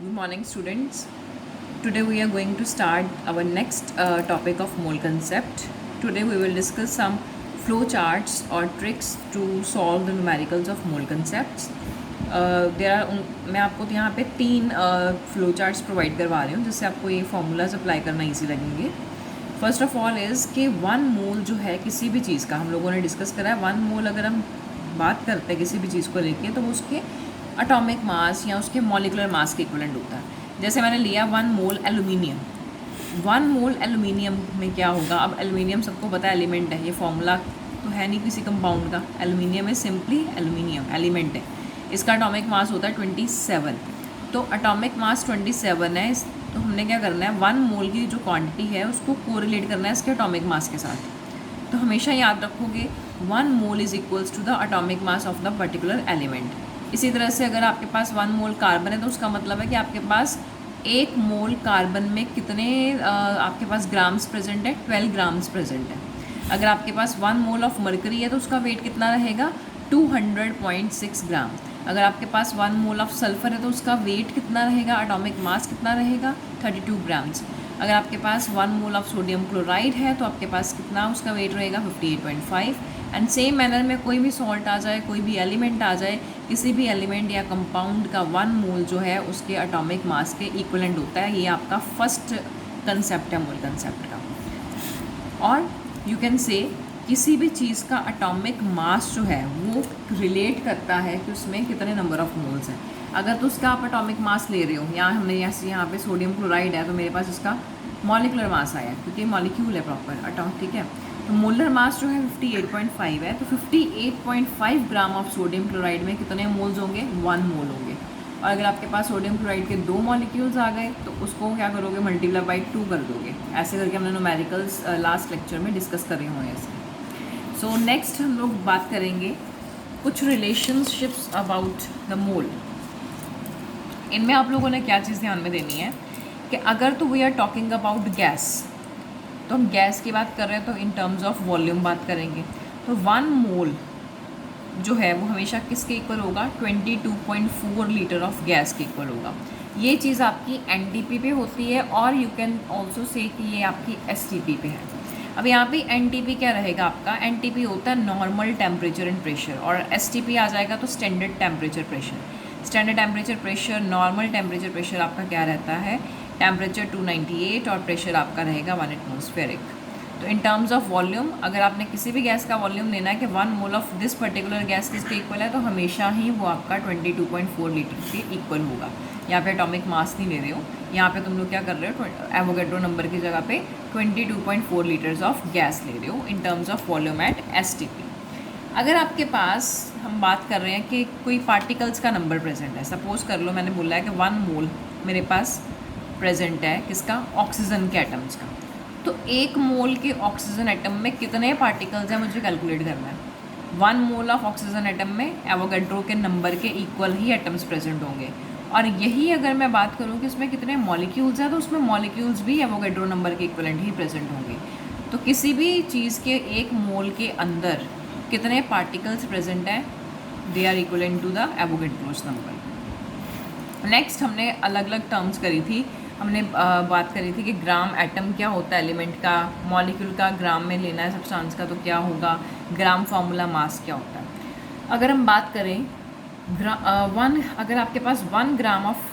Good morning, students. Today we are going to start our next topic of mole concept. Today we will discuss some flow charts or tricks to solve the numericals of mole concepts. मैं आपको यहाँ पे 3 flow charts provide करवा रही हूँ जिससे आपको ये फॉर्मूलाज अप्लाई करना ईजी लगेंगे. फर्स्ट ऑफ ऑल इज़ कि 1 मोल जो है किसी भी चीज़ का, हम लोगों ने डिस्कस करा है 1 मोल अगर हम बात करते हैं किसी भी चीज़ को लेके तो वो उसके एटॉमिक मास या उसके मॉलिकुलर मास के इक्विवेलेंट होता है. जैसे मैंने लिया 1 मोल एल्यूमिनियम. 1 मोल एल्यूमिनियम में क्या होगा, अब एल्यूमिनियम सबको पता है एलिमेंट है, ये फॉर्मूला तो है नहीं किसी कंपाउंड का. Aluminium is simply aluminium, element है. इसका एटॉमिक मास होता है 27. तो एटॉमिक मास 27 है. तो हमने क्या करना है, 1 मोल की जो क्वांटिटी है उसको कोरिलेट करना है इसके एटॉमिक मास के साथ. तो हमेशा याद रखोगे 1 mole is equals to the atomic mass of the particular element. इसी तरह से अगर आपके पास 1 मोल कार्बन है तो उसका मतलब है कि आपके पास 1 मोल कार्बन में कितने आपके पास ग्राम्स प्रेजेंट है, 12 ग्राम्स प्रेजेंट है. अगर आपके पास 1 मोल ऑफ मर्करी है तो उसका वेट कितना रहेगा, 200.6 ग्राम. अगर आपके पास 1 मोल ऑफ सल्फर है तो उसका वेट कितना रहेगा, एटॉमिक मास कितना रहेगा, 32 ग्राम्स. अगर आपके पास 1 मोल ऑफ सोडियम क्लोराइड है तो आपके पास कितना उसका वेट रहेगा, 58.5. एंड सेम मैनर में कोई भी सॉल्ट आ जाए, कोई भी एलिमेंट आ जाए, किसी भी एलिमेंट या कंपाउंड का 1 मोल जो है उसके एटॉमिक मास के इक्विवेलेंट होता है. ये आपका फर्स्ट कंसेप्ट है मोल कंसेप्ट का. और यू कैन से किसी भी चीज़ का एटॉमिक मास जो है वो रिलेट करता है कि उसमें कितने नंबर ऑफ मोल्स हैं. अगर तो उसका आप एटॉमिक मास ले रहे हो, यहाँ पे सोडियम क्लोराइड है तो मेरे पास इसका मॉलिकुलर मास आया क्योंकि मॉलिक्यूल है प्रॉपर एटॉमिक, ठीक है. तो मोलर मास जो है 58.5 है. तो 58.5 ग्राम ऑफ सोडियम क्लोराइड में कितने मोल्स होंगे, 1 मोल होंगे. और अगर आपके पास सोडियम क्लोराइड के 2 मॉलिक्यूल्स आ गए तो उसको क्या करोगे, मल्टीप्लाई बाई 2 कर दोगे. ऐसे करके हमने न्यूमेरिकल्स लास्ट लेक्चर में डिस्कस करे हुए हैं ऐसे. सो नेक्स्ट हम लोग बात करेंगे कुछ रिलेशनशिप्स अबाउट द मोल. इनमें आप लोगों ने क्या चीज़ ध्यान में देनी है कि अगर तो we are talking about gas, तो हम गैस की बात कर रहे हैं तो इन टर्म्स ऑफ वॉल्यूम बात करेंगे. तो 1 मोल जो है वो हमेशा किसके इक्वल होगा, 22.4 लीटर ऑफ गैस के इक्वल होगा. ये चीज़ आपकी एनटीपी पे होती है और यू कैन ऑल्सो से कि ये आपकी एसटीपी पे है. अब यहाँ पे एनटीपी क्या रहेगा आपका, एनटीपी होता है नॉर्मल टेम्परेचर एंड प्रेशर, और एसटीपी आ जाएगा तो standard temperature pressure. Standard temperature pressure, normal temperature pressure आपका क्या रहता है, टेम्परेचर 298 और प्रेशर आपका रहेगा 1 एटमॉस्फेरिक. तो इन टर्म्स ऑफ वॉल्यूम अगर आपने किसी भी गैस का वॉल्यूम लेना है कि 1 mole of this particular gas किसके इक्वल है, तो हमेशा ही वो आपका 22.4 लीटर के इक्वल होगा. यहाँ पे एटॉमिक मास नहीं ले रहे हो, यहाँ पे तुम लोग क्या कर रहे हो, एवोगैड्रो नंबर की जगह पे 22.4 लीटर्स ऑफ गैस ले रहे हो in terms of volume at STP. अगर आपके पास हम बात कर रहे हैं कि कोई पार्टिकल्स का नंबर प्रेजेंट है, सपोज कर लो मैंने बोला है कि 1 मोल मेरे पास प्रेजेंट है किसका, ऑक्सीजन के एटम्स का. तो 1 मोल के ऑक्सीजन एटम में कितने पार्टिकल्स हैं मुझे कैलकुलेट करना है. 1 मोल ऑफ ऑक्सीजन एटम में एवोगैड्रो के नंबर के इक्वल ही एटम्स प्रेजेंट होंगे. और यही अगर मैं बात करूँ कि इसमें कितने मॉलिक्यूल्स हैं तो उसमें मॉलिक्यूल्स भी एवोगैड्रो नंबर के इक्वलेंट ही प्रेजेंट होंगे. तो किसी भी चीज़ के 1 मोल के अंदर कितने पार्टिकल्स प्रेजेंट हैं, they are equivalent to the Avogadro's number. Next हमने अलग अलग टर्म्स करी थी. हमने बात करी थी कि ग्राम एटम क्या होता है एलिमेंट का, मॉलिक्यूल का ग्राम में लेना है सब्सटेंस का तो क्या होगा, ग्राम फार्मूला मास क्या होता है. अगर हम बात करें अगर आपके पास 1 gram of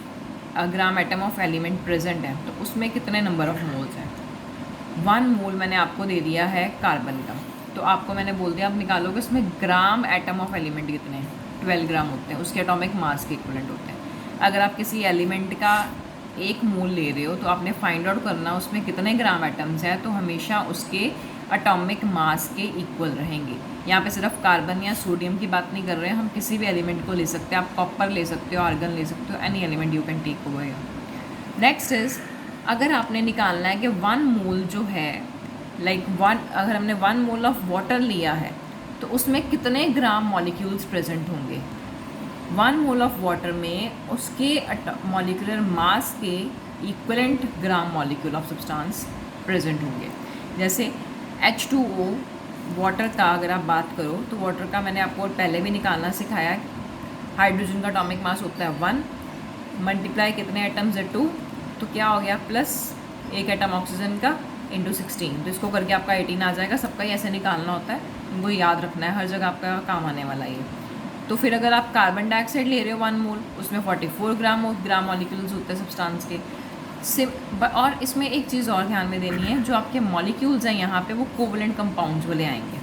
gram atom of element present है तो उसमें कितने नंबर ऑफ मोल्स हैं. 1 मोल मैंने आपको दे दिया है कार्बन का, तो आपको मैंने बोल दिया आप निकालो कि उसमें ग्राम एटम ऑफ एलिमेंट कितने हैं, 12 ग्राम होते हैं, उसके एटॉमिक मास के इक्विवेलेंट होते हैं. अगर आप किसी एलिमेंट का 1 मोल ले रहे हो तो आपने फाइंड आउट करना उसमें कितने ग्राम एटम्स हैं, तो हमेशा उसके एटॉमिक मास के इक्वल रहेंगे. यहाँ पे सिर्फ कार्बन या सोडियम की बात नहीं कर रहे हैं, हम किसी भी एलिमेंट को ले सकते हैं. आप कॉपर ले सकते हो, आर्गन ले सकते हो, any element you can take over. Next is अगर आपने निकालना है कि 1 मोल जो है अगर हमने 1 मोल ऑफ वाटर लिया है तो उसमें कितने ग्राम मॉलिक्यूल्स प्रेजेंट होंगे. 1 मोल ऑफ वाटर में उसके मॉलिकुलर मास के equivalent gram molecule of substance present होंगे. जैसे H2O वाटर का अगर आप बात करो तो वाटर का मैंने आपको पहले भी निकालना सिखाया है. हाइड्रोजन का एटॉमिक मास होता है 1, मल्टीप्लाई कितने एटम्स है 2, तो क्या हो गया प्लस एक एटम ऑक्सीजन का इंटू 16, तो इसको करके आपका 18 आ जाएगा। सबका ही ऐसे निकालना होता है, इनको याद रखना है, हर जगह आपका काम आने वाला है। तो फिर अगर आप कार्बन डाइऑक्साइड ले रहे हो 1 मोल, उसमें 44 ग्राम मॉलिक्यूल्स होते हैं सब्सटेंस के और इसमें एक चीज़ और ध्यान में देनी है, जो आपके मॉलिक्यूल्स हैं यहाँ पे वो कोवलेंट कंपाउंड्स वाले आएंगे,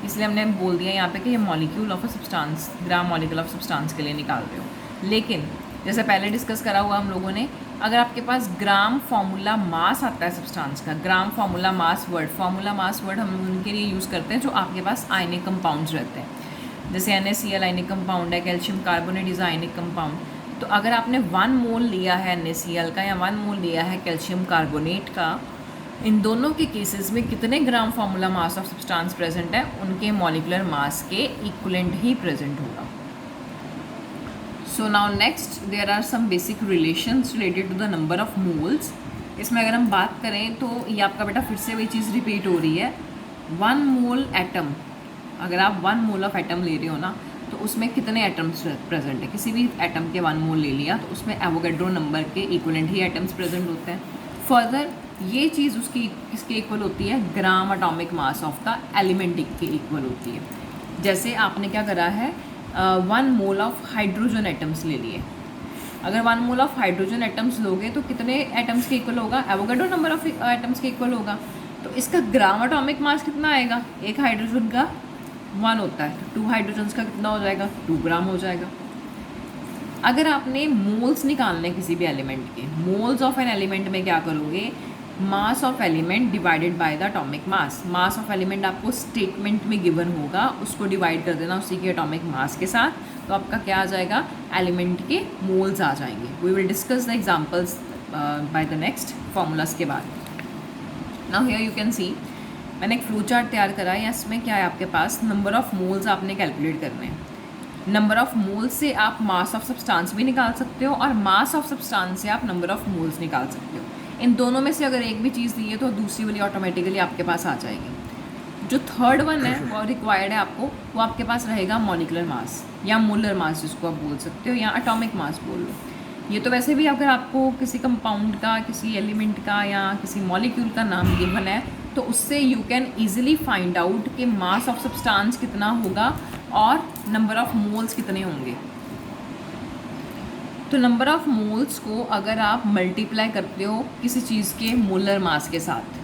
इसलिए हमने बोल दिया यहाँ पे कि ये molecule of a substance, gram molecule of substance के लिए निकाल रहे हो। लेकिन जैसे पहले डिस्कस करा हुआ हम लोगों ने, अगर आपके पास ग्राम फार्मूला मास आता है सब्सटेंस का, ग्राम फार्मूला मास वर्ड हम उनके लिए यूज़ करते हैं जो आपके पास आयनिक कंपाउंड्स रहते हैं, जैसे NaCl आयनिक कंपाउंड है, calcium carbonate is ionic compound. तो अगर आपने 1 मोल लिया है NaCl का या 1 मोल लिया है कैल्शियम कार्बोनेट का, इन दोनों के केसेस में कितने gram formula mass of substance present है, उनके मॉलिकुलर मास के इक्विवेलेंट ही प्रेजेंट होगा। So now next there are some basic relations related to the number of moles. इसमें अगर हम बात करें तो ये आपका बेटा फिर से वही चीज़ रिपीट हो रही है। 1 मोल एटम, अगर आप 1 मोल ऑफ एटम ले रहे हो ना, तो उसमें कितने एटम्स प्रेजेंट है, किसी भी एटम के 1 मोल ले लिया तो उसमें एवोगैड्रो नंबर के इक्विवेलेंट ही एटम्स प्रेजेंट होते हैं। फर्दर ये चीज़ उसकी किसके इक्वल होती है, gram atomic mass of the element के इक्वल होती है। जैसे आपने क्या करा है, 1 मोल ऑफ हाइड्रोजन एटम्स ले लिए, अगर 1 मोल ऑफ हाइड्रोजन एटम्स लोगे तो कितने एटम्स के इक्वल होगा, एवोगैड्रो नंबर ऑफ एटम्स के इक्वल होगा। तो इसका ग्राम एटॉमिक मास कितना आएगा, एक हाइड्रोजन का 1 होता है, तो 2 हाइड्रोजन्स का कितना हो जाएगा, 2 ग्राम हो जाएगा। अगर आपने मोल्स निकालने किसी भी एलिमेंट के, मोल्स ऑफ एन एलिमेंट में क्या करोगे, mass of element divided by the atomic mass. Mass of element आपको स्टेटमेंट में गिवन होगा, उसको डिवाइड कर देना उसी के एटॉमिक मास के साथ, तो आपका क्या आ जाएगा, एलिमेंट के मोल्स आ जाएंगे। We will discuss the examples by the next formulas के बाद। Now here you can see, मैंने एक फ्लो चार्ट तैयार करा है, इसमें क्या है आपके पास, नंबर ऑफ मोल्स आपने कैलकुलेट करने हैं। नंबर ऑफ मोल्स से आप मास ऑफ सब्सटेंस भी निकाल सकते हो, और मास ऑफ सब्सटेंस से आप नंबर ऑफ मोल्स निकाल सकते हो। इन दोनों में से अगर एक भी चीज़ दी है तो दूसरी वाली ऑटोमेटिकली आपके पास आ जाएगी। जो थर्ड वन है वो रिक्वायर्ड है आपको, वो आपके पास रहेगा मॉलिकुलर मास या मोलर मास, जिसको आप बोल सकते हो, या एटॉमिक मास बोल लो। ये तो वैसे भी अगर आपको किसी कंपाउंड का, किसी एलिमेंट का या किसी मॉलिक्यूल का नाम गिवन है, तो उससे you can easily find out कि मास ऑफ सब्सटेंस कितना होगा और नंबर ऑफ मोल्स कितने होंगे। तो नंबर ऑफ मोल्स को अगर आप मल्टीप्लाई करते हो किसी चीज़ के मोलर मास के साथ,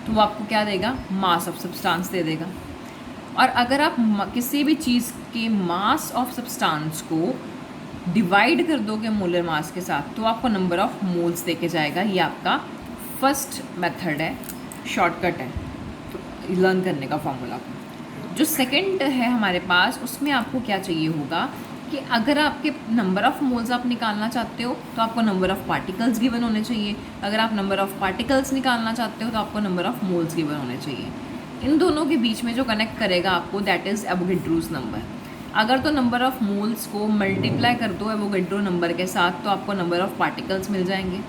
तो वो आपको क्या देगा, मास ऑफ सब्सटेंस दे देगा। और अगर आप किसी भी चीज़ के मास ऑफ सब्सटेंस को डिवाइड कर दोगे मोलर मास के साथ, तो आपको नंबर ऑफ मोल्स दे के जाएगा। ये आपका फर्स्ट मेथड है, शॉर्टकट है तो लर्न करने का फॉर्मूला। जो सेकंड है हमारे पास, उसमें आपको क्या चाहिए होगा कि अगर आपके नंबर ऑफ मोल्स आप निकालना चाहते हो तो आपको नंबर ऑफ पार्टिकल्स गिवन होने चाहिए, अगर आप नंबर ऑफ पार्टिकल्स निकालना चाहते हो तो आपको नंबर ऑफ मोल्स गिवन होने चाहिए। इन दोनों के बीच में जो कनेक्ट करेगा आपको, दैट इज़ एवोगैड्रोस नंबर। अगर तो नंबर ऑफ मोल्स को मल्टीप्लाई कर दो एवोगैड्रो नंबर के साथ, तो आपको नंबर ऑफ पार्टिकल्स मिल जाएंगे।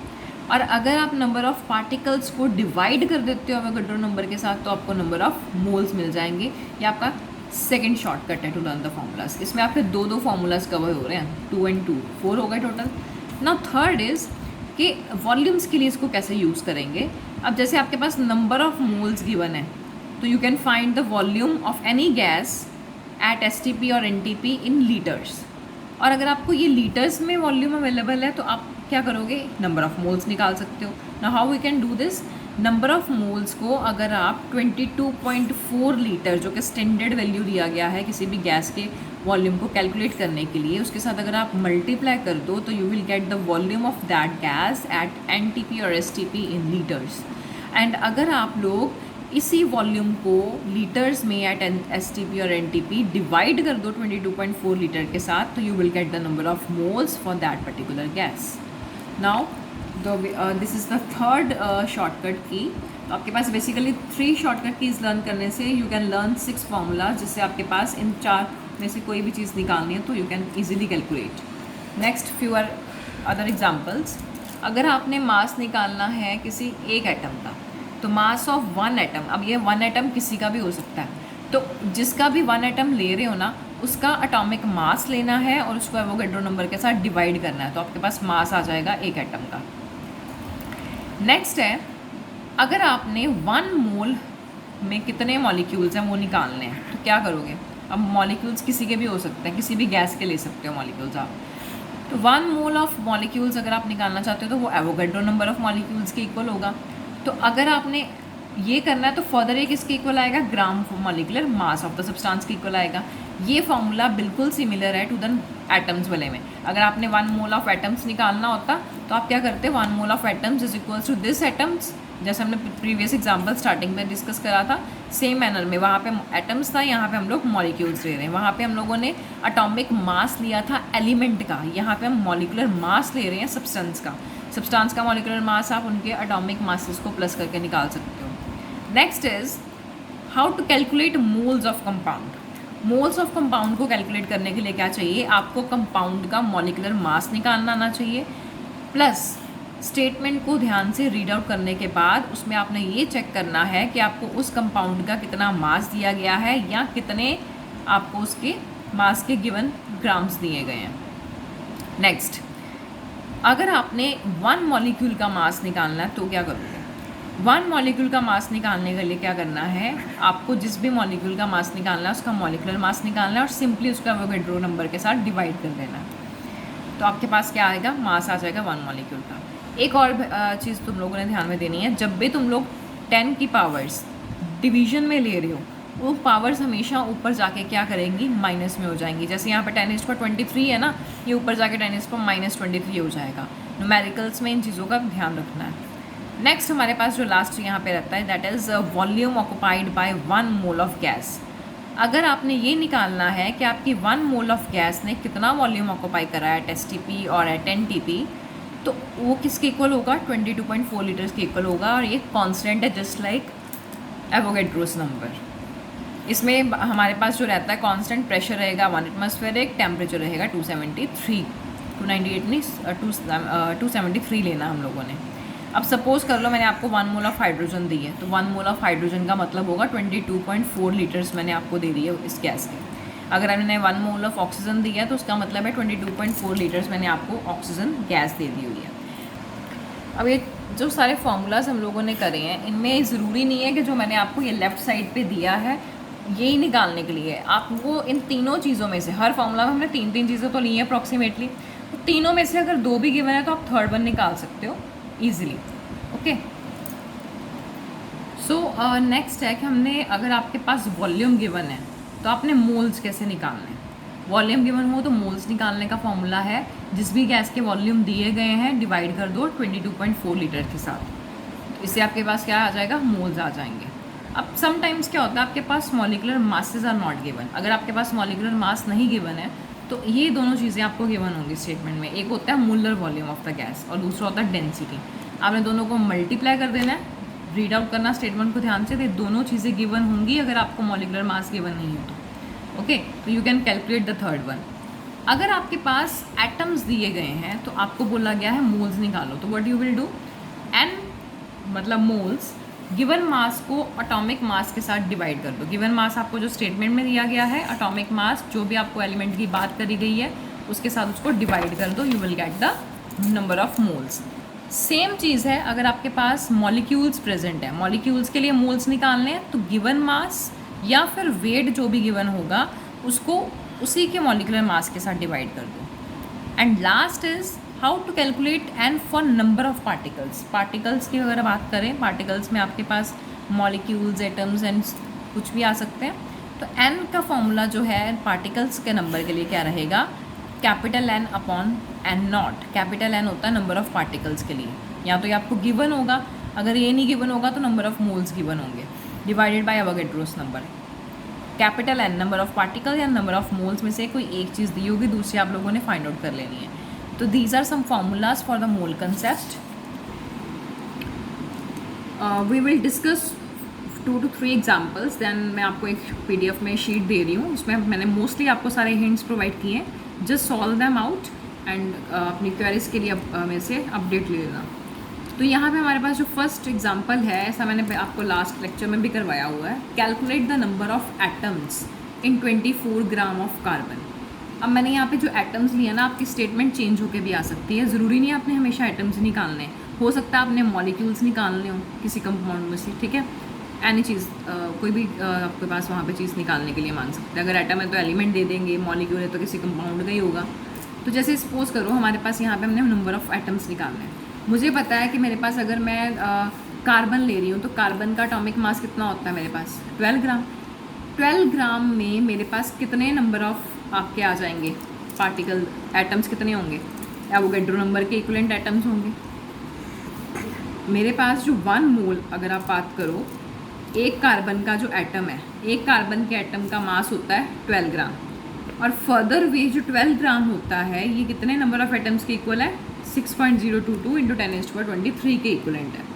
और अगर आप नंबर ऑफ पार्टिकल्स को डिवाइड कर देते हो एवोगैड्रो नंबर के साथ, तो आपको नंबर ऑफ मोल्स मिल जाएंगे। ये आपका सेकेंड शॉर्टकट है टू लर्न द फॉर्मूलाज। इसमें आपके दो फॉर्मूलाज कवर हो रहे हैं, 2 and 2 4 हो गए टोटल। नाउ थर्ड इज़ कि वॉल्यूम्स के लिए इसको कैसे यूज़ करेंगे। अब जैसे आपके पास नंबर ऑफ मोल्स गिवन है, तो you can find the volume of any gas at STP और NTP इन लीटर्स। और अगर आपको ये लीटर्स में वॉल्यूम अवेलेबल है, तो आप क्या करोगे, नंबर ऑफ मोल्स निकाल सकते हो। Now how we can do this, number of moles को अगर आप 22.4 लीटर, जो कि स्टैंडर्ड वैल्यू दिया गया है किसी भी गैस के वॉल्यूम को कैलकुलेट करने के लिए, उसके साथ अगर आप मल्टीप्लाई कर दो, तो you will get the volume of that gas at NTP और STP इन लीटर्स। एंड अगर आप लोग इसी वॉल्यूम को लीटर्स में एट STP और NTP डिवाइड कर दो 22.4 लीटर के साथ, तो you will get the number of moles for that particular gas. Now this is the third shortcut की। तो आपके पास बेसिकली 3 शॉर्टकट कीज़ लर्न करने से यू कैन लर्न 6 फार्मूला, जिससे आपके पास इन 4 में से कोई भी चीज़ निकालनी है तो you can easily calculate. Next few are other examples. अगर आपने मास निकालना है किसी एक एटम का, तो मास ऑफ 1 एटम, अब ये 1 एटम किसी का भी हो सकता है, तो जिसका भी 1 एटम ले रहे हो ना, उसका एटॉमिक मास लेना है और उसको एवोगैड्रो नंबर के साथ डिवाइड करना है, तो आपके पास मास आ जाएगा एक एटम का। नेक्स्ट है, अगर आपने 1 मोल में कितने मॉलिक्यूल्स हैं वो निकालने हैं तो क्या करोगे। अब मॉलिक्यूल्स किसी के भी हो सकते हैं, किसी भी गैस के ले सकते हो मॉलिक्यूल्स आप। तो 1 मोल ऑफ मॉलिक्यूल्स अगर आप निकालना चाहते हो तो वो एवोगैड्रो नंबर ऑफ मॉलिक्यूल्स के इक्वल होगा। तो अगर आपने ये करना है तो फर्दर एक इसके इक्वल आएगा, ग्राम molecular mass of the substance के इक्वल आएगा। ये फॉर्मूला बिल्कुल सिमिलर है टू द एटम्स वाले में। अगर आपने 1 मोल ऑफ एटम्स निकालना होता तो आप क्या करते, 1 mole of atoms is equals to this atoms, जैसे हमने प्रीवियस एग्जाम्पल स्टार्टिंग में डिस्कस करा था। सेम मैनर में वहाँ पे एटम्स था, यहाँ पे हम लोग मॉलिक्यूल्स ले रहे हैं। वहाँ पे हम लोगों ने एटॉमिक मास लिया था एलिमेंट का, यहाँ पे हम मॉलिकुलर मास ले रहे हैं सब्सटेंस का। सब्सटेंस का मॉलिकुलर मास आप उनके एटॉमिक मासेस को प्लस करके निकाल सकते हो। Next is how to calculate moles of compound. Moles of compound को कैलकुलेट करने के लिए क्या चाहिए, आपको कंपाउंड का मॉलिकुलर मास निकालना आना चाहिए, प्लस स्टेटमेंट को ध्यान से रीड आउट करने के बाद उसमें आपने ये चेक करना है कि आपको उस कंपाउंड का कितना मास दिया गया है या कितने आपको उसके मास के गिवन ग्राम्स दिए गए हैं। नेक्स्ट, अगर आपने 1 मॉलिक्यूल का मास निकालना है तो क्या करोगे। 1 मॉलिक्यूल का मास निकालने के लिए क्या करना है, आपको जिस भी मॉलिक्यूल का मास निकालना है उसका मॉलिकुलर मास निकालना है और सिंपली उसका एवोगैड्रो नंबर के साथ डिवाइड कर देना है। तो आपके पास क्या आएगा, मास आ जाएगा 1 मॉलिक्यूल का। एक और चीज़ तुम लोगों ने ध्यान में देनी है, जब भी तुम लोग 10 की पावर्स डिवीजन में ले रहे हो वो पावर्स हमेशा ऊपर जाके क्या करेंगी, माइनस में हो जाएंगी। जैसे यहाँ पे 10⁻23 है ना, ये ऊपर जाके 10⁻−23 हो जाएगा। न्यूमेरिकल्स में इन चीज़ों का ध्यान रखना है। नेक्स्ट हमारे पास जो लास्ट यहाँ पे रहता है that is volume occupied by 1 mole of gas. अगर आपने ये निकालना है कि आपकी 1 मोल ऑफ गैस ने कितना वॉल्यूम ऑक्युपाई करा है एट STP और एट NTP, तो वो किसके इक्वल होगा, 22.4 लीटर्स के इक्वल होगा। और ये कांस्टेंट है जस्ट लाइक एवोगैड्रोस नंबर। इसमें हमारे पास जो रहता है कांस्टेंट प्रेशर रहेगा 1 एटमॉस्फेरिक, टेम्परेचर रहेगा 273, 298 नहीं 273 लेना हम लोगों ने। अब सपोज़ कर लो मैंने आपको 1 मोल ऑफ हाइड्रोजन दी है, तो 1 मोल ऑफ हाइड्रोजन का मतलब होगा 22.4 लीटर्स मैंने आपको दे दी है इस गैस के। अगर मैंने 1 मोल ऑफ ऑक्सीजन दी है तो उसका मतलब है 22.4 लीटर्स मैंने आपको ऑक्सीजन गैस दे दी हुई है। अब ये जो सारे फार्मूलाज हम लोगों ने करे हैं इनमें ज़रूरी नहीं है कि जो मैंने आपको ये लेफ़्ट साइड पे दिया है यही निकालने के लिए। आपको इन तीनों चीज़ों में से, हर फार्मूला में हमने 3 चीज़ें तो ली हैं अप्रॉक्सीमेटली, तो तीनों में से अगर 2 भी गिवन है तो आप थर्ड वन निकाल सकते हो ईजिली। ओके, सो नेक्स्ट है कि हमने, अगर आपके पास वॉल्यूम गिवन है तो आपने मोल्स कैसे निकालने हैं। वॉल्यूम गिवन हो तो मोल्स निकालने का फॉर्मूला है, जिस भी गैस के वॉल्यूम दिए गए हैं डिवाइड कर दो 22.4 लीटर के साथ, तो इससे आपके पास क्या आ जाएगा, मोल्स आ जाएंगे। अब समटाइम्स क्या होता है, आपके पास molecular masses are not given. अगर आपके पास मॉलिकुलर मास नहीं गिवन है तो ये दोनों चीज़ें आपको गिवन होंगी स्टेटमेंट में। एक होता है molar volume of the gas और दूसरा होता है डेंसिटी। आपने दोनों को मल्टीप्लाई कर देना है, रीड आउट करना स्टेटमेंट को ध्यान से, तो दोनों चीज़ें गिवन होंगी अगर आपको मॉलिकुलर मास गिवन नहीं है तो। ओके, तो you can calculate the third one. अगर आपके पास एटम्स दिए गए हैं तो आपको बोला गया है मोल्स निकालो, तो what you will do, N मतलब मोल्स गिवन मास को एटॉमिक मास के साथ डिवाइड कर दो। गिवन मास आपको जो स्टेटमेंट में दिया गया है, एटॉमिक मास जो भी आपको एलिमेंट की बात करी गई है उसके साथ उसको डिवाइड कर दो, you will get the number of moles. Same चीज़ है अगर आपके पास मॉलिक्यूल्स प्रेजेंट है, मॉलिक्यूल्स के लिए मोल्स निकालने हैं तो गिवन मास या फिर वेट जो भी गिवन होगा उसको उसी के मॉलिकुलर मास के साथ डिवाइड कर दो। And last is how to calculate N for number of particles. Particles की अगर बात करें, पार्टिकल्स में आपके पास मॉलिक्यूल्स, एटम्स एंड कुछ भी आ सकते हैं, तो एन का फॉर्मूला जो है पार्टिकल्स के नंबर के लिए क्या रहेगा, capital N upon N nought. Capital N होता है नंबर ऑफ पार्टिकल्स के लिए, या तो ये आपको गिवन होगा, अगर ये नहीं गिवन होगा तो नंबर ऑफ मोल्स गिवन होंगे, divided by Avogadro's number. Capital N number of particle या नंबर ऑफ मोल्स में से कोई एक चीज़ दी होगी, दूसरी आप लोगों ने फाइंड आउट कर लेनी है। तो these are some formulas for the mole concept. We will discuss 2 to 3 examples, then मैं आपको एक PDF में शीट दे रही हूँ, उसमें मैंने मोस्टली आपको सारे हिंट्स प्रोवाइड किए हैं। Just solve them out and अपनी क्वेरीज के लिए मेरे से अपडेट ले लेना। तो यहाँ पे हमारे पास जो फर्स्ट एग्जांपल है, ऐसा मैंने आपको लास्ट लेक्चर में भी करवाया हुआ है, calculate the number of atoms in 24 gram of carbon. अब मैंने यहाँ पे जो एटम्स लिया ना, आपकी स्टेटमेंट चेंज होकर भी आ सकती है, ज़रूरी नहीं आपने हमेशा एटम्स निकालने हैं, हो सकता है आपने मॉलिक्यूल्स निकालने हो किसी कंपाउंड में से, ठीक है। एनी चीज़ कोई भी आपके पास वहाँ पे चीज़ निकालने के लिए मांग सकते हैं। अगर एटम है तो एलिमेंट दे देंगे, मॉलिक्यूल है तो किसी कंपाउंड का ही होगा। तो जैसे सपोज करो हमारे पास यहाँ पे हमने नंबर ऑफ़ एटम्स निकालने हैं। मुझे पता है कि मेरे पास अगर मैं कार्बन ले रही हूँ तो कार्बन का एटॉमिक मास कितना होता है मेरे पास, 12 ग्राम। 12 ग्राम में मेरे पास कितने नंबर ऑफ आपके आ जाएंगे पार्टिकल, एटम्स कितने होंगे, एवोगैड्रो नंबर के इक्विवेलेंट एटम्स होंगे। मेरे पास जो 1 मोल अगर आप बात करो, एक कार्बन का जो एटम है, एक कार्बन के एटम का मास होता है 12 ग्राम, और फर्दर वे जो 12 ग्राम होता है ये कितने नंबर ऑफ एटम्स के इक्वल है, 6.022 इंटू 10⁻23 के इक्वलेंट है।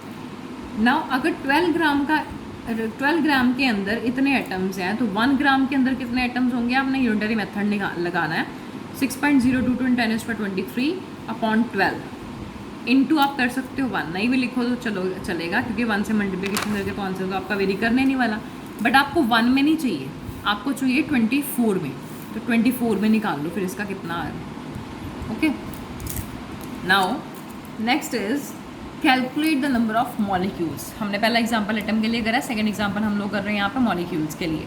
नाउ अगर 12 ग्राम के अंदर इतने एटम्स हैं तो 1 ग्राम के अंदर कितने एटम्स होंगे, आपने यूनिटरी मेथड लगाना है। 6.022 इंटू 10⁻23 अपॉन 12 इनटू आप कर सकते हो 1, नहीं भी लिखो तो चलेगा, क्योंकि 1 से मल्टीप्लिकेशन करके तो आंसर तो आपका वेरी करने नहीं वाला। बट आपको 1 में नहीं चाहिए, आपको चाहिए 24 में, तो 24 में निकाल लो फिर इसका कितना आ रहा है। Okay, now next is calculate the number of molecules. हमने पहला एग्जाम्पल एटम के लिए करा, सेकेंड एग्जाम्पल हम लोग कर रहे हैं यहाँ पे मॉलिक्यूल्स के लिए।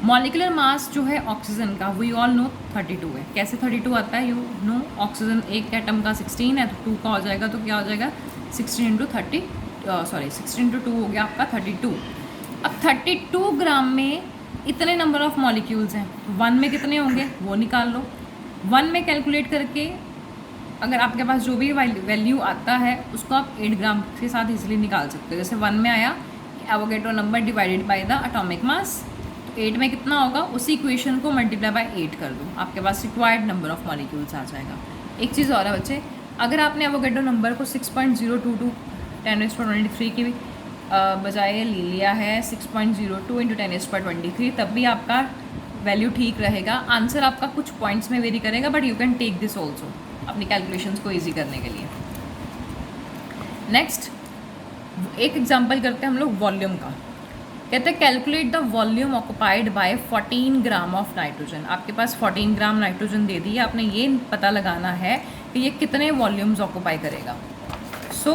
मॉलिकुलर मास जो है ऑक्सीजन का, वी ऑल नो 32 है। कैसे 32 आता है, यू नो ऑक्सीजन एक एटम का 16 है, तो 2 का हो जाएगा, तो क्या हो जाएगा 16 इंटू 2 हो गया आपका 32। अब 32 ग्राम में इतने नंबर ऑफ मॉलिक्यूल्स हैं, 1 में कितने होंगे वो निकाल लो। 1 में कैलकुलेट करके अगर आपके पास जो भी वैल्यू आता है उसको आप 8 ग्राम के साथ इजीली निकाल सकते हो। जैसे 1 में आया कि Avogadro number divided by the atomic मास, 8 में कितना होगा, उसी इक्वेशन को मल्टीप्लाई बाय 8 कर दो, आपके पास रिक्वायर्ड नंबर ऑफ मॉलिक्यूल्स आ जाएगा। एक चीज़ और है बच्चे, अगर आपने एवोगैड्रो नंबर को 6.022 10⁻23 की बजाय ले लिया है 6.02 इंटू 10⁻23, तब भी आपका वैल्यू ठीक रहेगा। आंसर आपका कुछ पॉइंट्स में वेरी करेगा, but you can take this also अपनी कैलकुलेशंस को ईजी करने के लिए। नेक्स्ट एक एग्जाम्पल करते हैं हम लोग वॉल्यूम का। कहते हैं calculate the volume occupied by 14 gram of nitrogen. आपके पास 14 ग्राम नाइट्रोजन दे दी है, आपने ये पता लगाना है कि ये कितने वॉल्यूम्स ऑक्युपाई करेगा। सो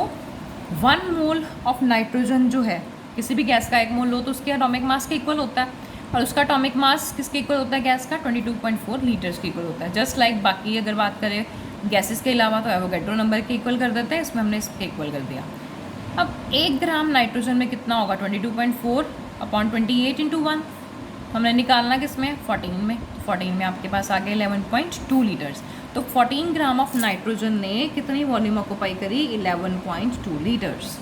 1 मोल ऑफ नाइट्रोजन जो है, किसी भी गैस का 1 मोल लो तो उसके एटॉमिक मास के इक्वल होता है, और उसका एटॉमिक मास किसके इक्वल होता है, गैस का 22.4 लीटर्स के इक्वल होता है। जस्ट लाइक बाकी अगर बात करें गैसेस के अलावा तो एवोगैड्रो नंबर के इक्वल कर देते हैं, इसमें हमने इसके इक्वल कर दिया। अब 1 ग्राम नाइट्रोजन में कितना होगा, 22.4 अपॉन 28 इंटू 1 हमने निकालना किसमें, 14 में। 14 में आपके पास आ गए 11.2 लीटर्स। तो 14 ग्राम ऑफ नाइट्रोजन ने कितनी वॉल्यूम ऑक्युपाई करी, 11.2 लीटर्स।